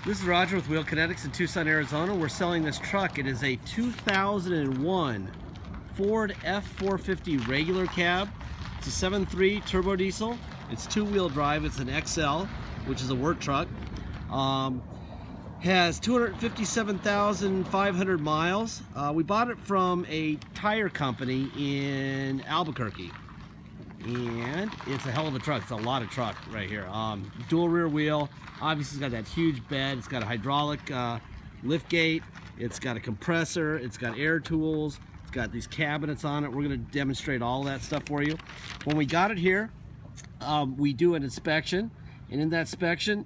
This is Roger with Wheel Kinetics in Tucson, Arizona. We're selling this truck. It is a 2001 Ford F450 regular cab. It's a 7.3 turbo diesel. It's two-wheel drive. It's an XL, which is a work truck. Has 257,500 miles. We bought it from a tire company in Albuquerque. And it's a hell of a truck. It's a lot of truck right here. Dual rear wheel. Obviously it's got that huge bed. It's got a hydraulic lift gate. It's got a compressor. It's got air tools. It's got these cabinets on it. We're going to demonstrate all that stuff for you. When we got it here, we do an inspection. And in that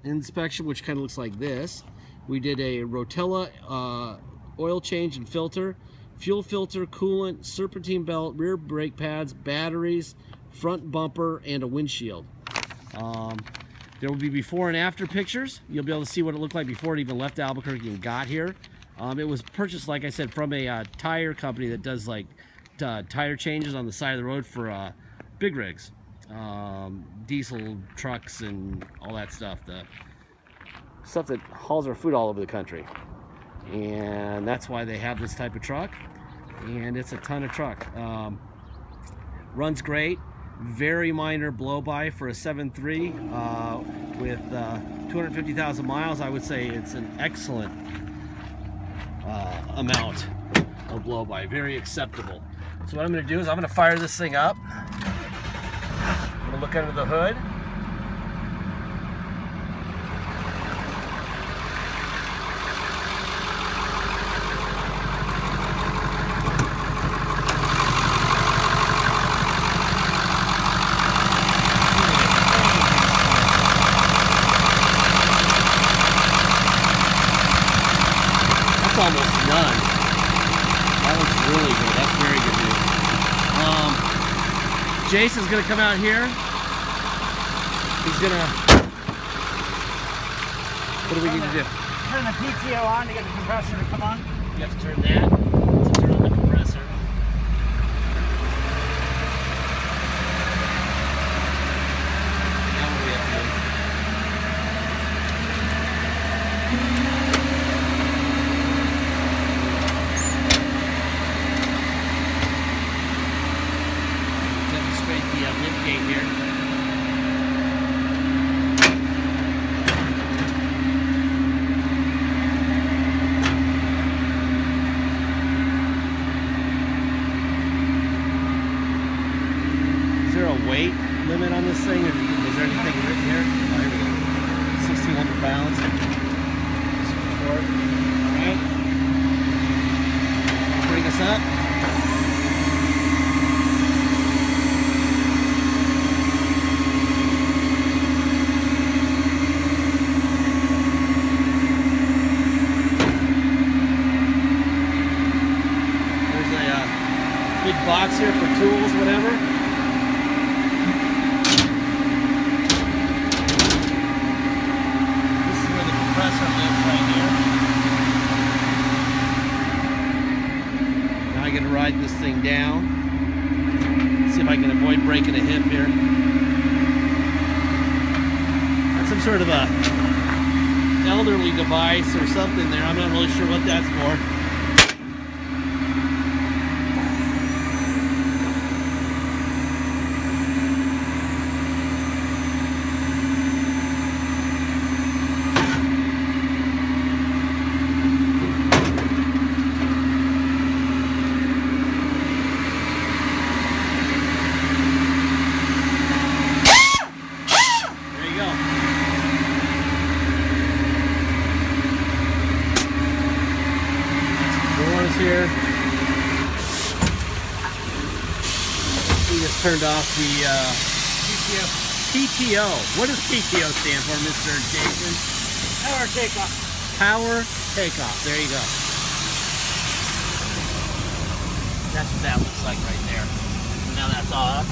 inspection, which kind of looks like this, we did a Rotella oil change and filter, fuel filter, coolant, serpentine belt, rear brake pads, batteries, front bumper, and a windshield. There will be before and after pictures. You'll be able to see what it looked like before it even left Albuquerque and got here. It was purchased, like I said, from a tire company that does like tire changes on the side of the road for big rigs, diesel trucks and all that stuff. The stuff that hauls our food all over the country. And that's why they have this type of truck. And it's a ton of truck. Runs great. Very minor blow-by for a 7.3 with 250,000 miles. I would say it's an excellent amount of blow-by. Very acceptable. So what I'm going to do is I'm going to fire this thing up. I'm going to look under the hood. Almost done. That looks really good. That's very good news. Jason's gonna come out here. He's gonna. What do we need to do? Turn the PTO on to get the compressor to come on. You have to turn that to turn on the compressor. Now what do we have to do? The lift gate here. Is there a weight limit on this thing? Is there anything written here? Oh, here we go. 1,600 pounds. Switch forward. Alright. Bring us up. Big box here for tools, whatever. This is where the compressor lives right here. Now I gotta ride this thing down. See if I can avoid breaking a hip here. That's some sort of a elderly device or something there. I'm not really sure what that's for. Here. We just turned off the PTO. What does PTO stand for, Mr. Jason? Power takeoff. Power takeoff. There you go. That's what that looks like right there. So now that's off.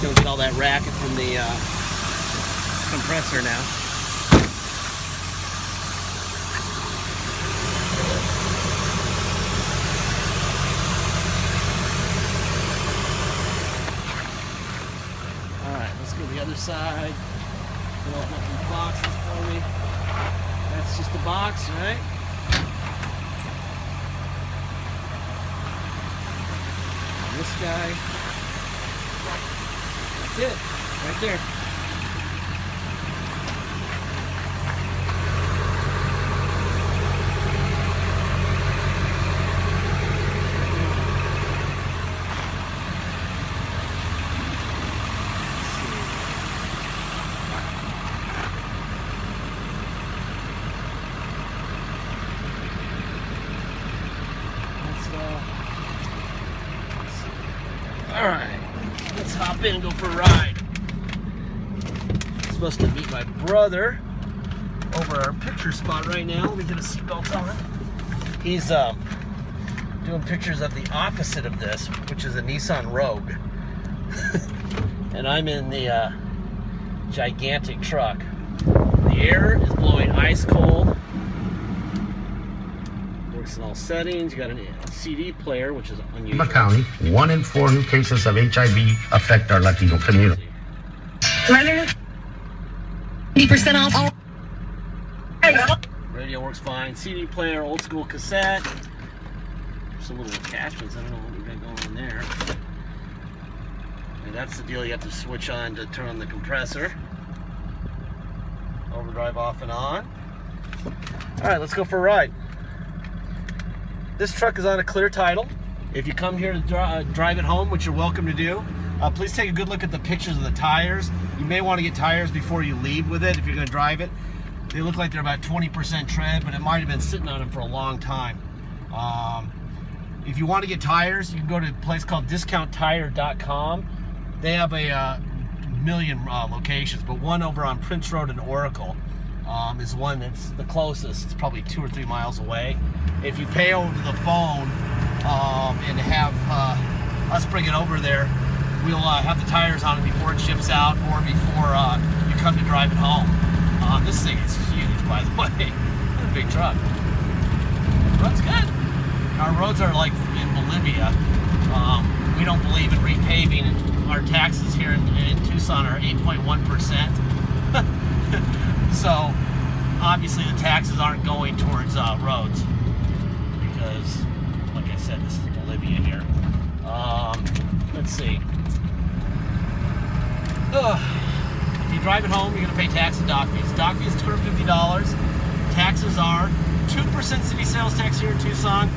So we get all that racket from the compressor now. The other side. Open up these boxes for me. That's just the box, right? And this guy. That's it, right there. Alright, let's hop in and go for a ride. I'm supposed to meet my brother over our picture spot right now. Let me get a seatbelt on. He's doing pictures of the opposite of this, which is a Nissan Rogue. And I'm in the gigantic truck. The air is blowing ice cold. Works in all settings. You got a CD player, which is unusual. County, 1 in 4 new cases of HIV affect our Latino community. 50% off. Radio works fine. CD player, old school cassette. Some little attachments. I don't know what we got going on there. And that's the deal. You have to switch on to turn on the compressor. Overdrive off and on. All right, let's go for a ride. This truck is on a clear title. If you come here to drive it home, which you're welcome to do, please take a good look at the pictures of the tires. You may want to get tires before you leave with it if you're going to drive it. They look like they're about 20% tread, but it might have been sitting on them for a long time. If you want to get tires, you can go to a place called discounttire.com. They have a million locations, but one over on Prince Road in Oracle is one that's the closest. It's probably 2 or 3 miles away. If you pay over the phone and have us bring it over there, we'll have the tires on it before it ships out or before you come to drive it home. This thing is huge, by the way. It's a big truck. Runs good. Our roads are like in Bolivia. We don't believe in repaving, and our taxes here in Tucson are 8.1%. So obviously the taxes aren't going towards roads because, like I said, this is Bolivia here. Let's see. If you drive it home, you're going to pay tax and dock fees. Dock fee is $250. Taxes are 2% city sales tax here in Tucson,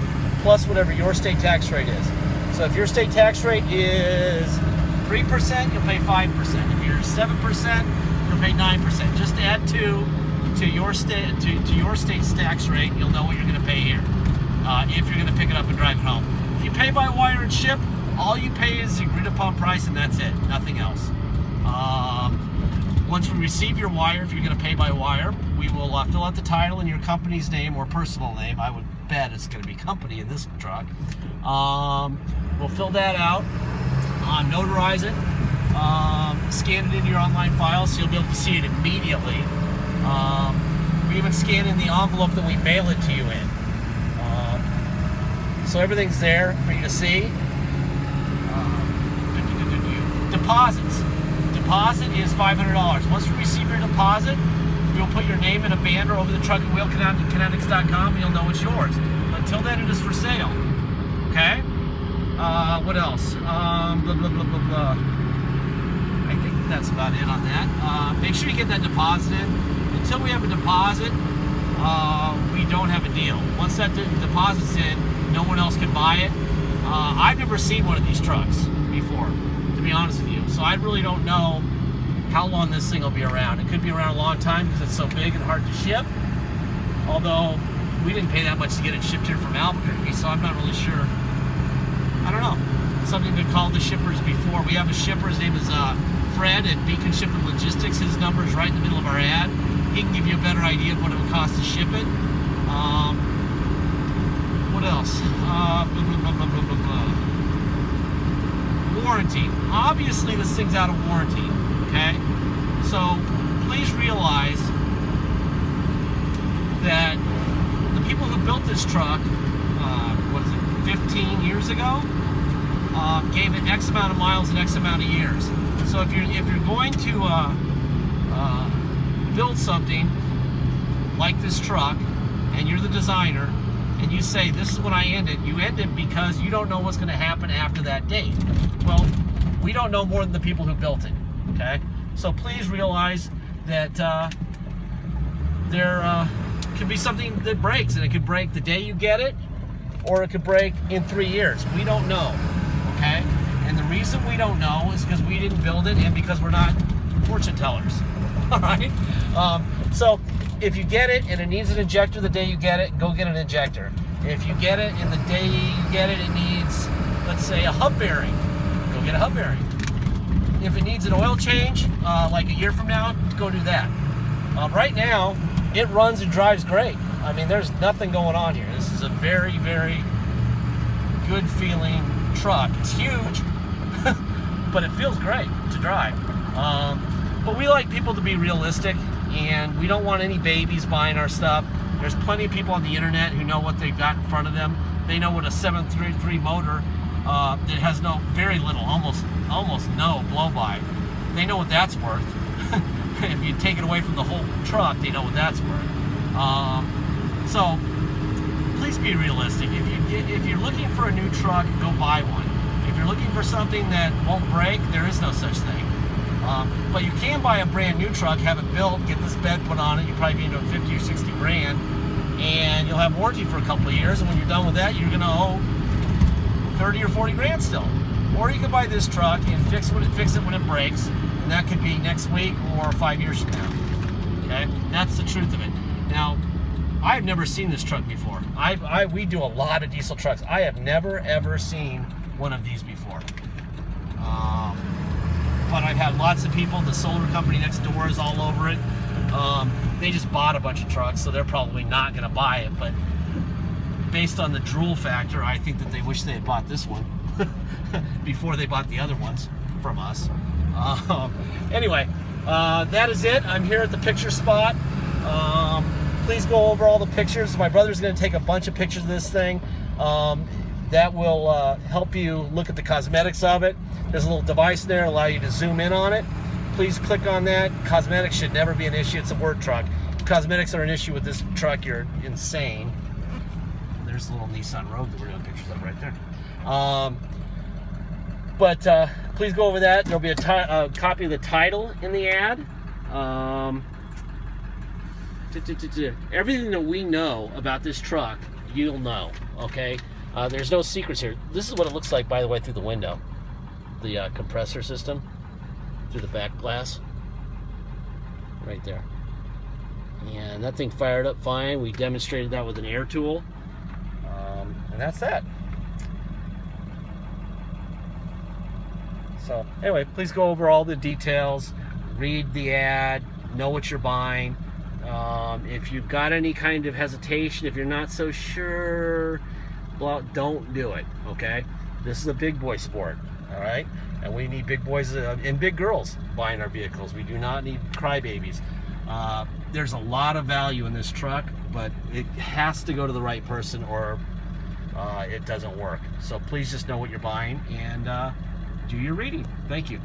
plus whatever your state tax rate is. So if your state tax rate is 3%, you'll pay 5%. If you're 7%, you'll pay 9%. Just add 2 to your state to your state's tax rate. You'll know what you're going to pay here if you're going to pick it up and drive it home. If you pay by wire and ship, all you pay is the agreed upon price, and that's it. Nothing else. Once we receive your wire, if you're going to pay by wire, we will fill out the title in your company's name or personal name. I would bet it's going to be company in this truck. We'll fill that out, notarize it, scan it into your online file so you'll be able to see it immediately. We even scan in the envelope that we mail it to you in. So everything's there for you to see. Deposits. Deposit is $500. Once we receive your deposit, we'll put your name in a banner over the truck at Kinetics.com and you'll know it's yours. Until then, it is for sale. Okay? What else? Blah, blah, blah, blah, blah. I think that's about it on that. Make sure you get that deposit in. Until we have a deposit, we don't have a deal. Once that deposit's in, no one else can buy it. I've never seen one of these trucks before, to be honest with you. So I really don't know how long this thing will be around. It could be around a long time because it's so big and hard to ship. Although we didn't pay that much to get it shipped here from Albuquerque, so I'm not really sure. I don't know. Something to call the shippers before. We have a shipper. His name is Fred at Beacon Shipping Logistics. His number is right in the middle of our ad. He can give you a better idea of what it would cost to ship it. What else? Blah, blah, blah, blah, blah, blah. Warranty. Obviously, this thing's out of warranty. Okay? So, please realize that the people who built this truck, 15 years ago, gave it X amount of miles and X amount of years. So if you're going to build something like like this truck and you're the designer and you say, this is when I end it, you end it because you don't know what's going to happen after that date. Well, we don't know more than the people who built it, okay? So please realize that there could be something that breaks, and it could break the day you get it, or it could break in 3 years. We don't know, okay? And the reason we don't know is because we didn't build it and because we're not fortune tellers, all right? So if you get it and it needs an injector the day you get it, go get an injector. If you get it and the day you get it, it needs, let's say, a hub bearing, go get a hub bearing. If it needs an oil change, like a year from now, go do that. Right now, it runs and drives great. I mean, there's nothing going on here. This is a very, very good feeling truck. It's huge, but it feels great to drive. But we like people to be realistic, and we don't want any babies buying our stuff. There's plenty of people on the internet who know what they've got in front of them. They know what a 733 motor that has very little, almost no blow-by. They know what that's worth. If you take it away from the whole truck, they know what that's worth. So please be realistic. If you're looking for a new truck, go buy one. If you're looking for something that won't break, there is no such thing. But you can buy a brand new truck, have it built, get this bed put on it. You'll probably be into 50 or 60 grand, and you'll have warranty for a couple of years. And when you're done with that, you're going to owe 30 or 40 grand still. Or you can buy this truck and fix it when it breaks, and that could be next week or 5 years from now. Okay, that's the truth of it. Now, I've never seen this truck before. We do a lot of diesel trucks. I have never ever seen one of these before. But I've had lots of people. The solar company next door is all over it. They just bought a bunch of trucks, so they're probably not going to buy it. But based on the drool factor, I think that they wish they had bought this one before they bought the other ones from us. Anyway, that is it. I'm here at the picture spot. Please go over all the pictures. My brother's going to take a bunch of pictures of this thing. That will help you look at the cosmetics of it. There's a little device there to allow you to zoom in on it. Please click on that. Cosmetics should never be an issue. It's a work truck. If cosmetics are an issue with this truck, you're insane. There's a little Nissan Rogue that we're doing pictures of right there. But please go over that. There'll be a copy of the title in the ad. Everything that we know about this truck, you'll know, okay? There's no secrets here. This is what it looks like, by the way, through the window. The compressor system through the back glass. Right there. And that thing fired up fine. We demonstrated that with an air tool. And that's that. So anyway, please go over all the details, read the ad, know what you're buying. If you've got any kind of hesitation, if you're not so sure, well, don't do it, okay? This is a big boy sport, all right? And we need big boys and big girls buying our vehicles. We do not need crybabies. There's a lot of value in this truck, but it has to go to the right person or it doesn't work. So please just know what you're buying and do your reading. Thank you.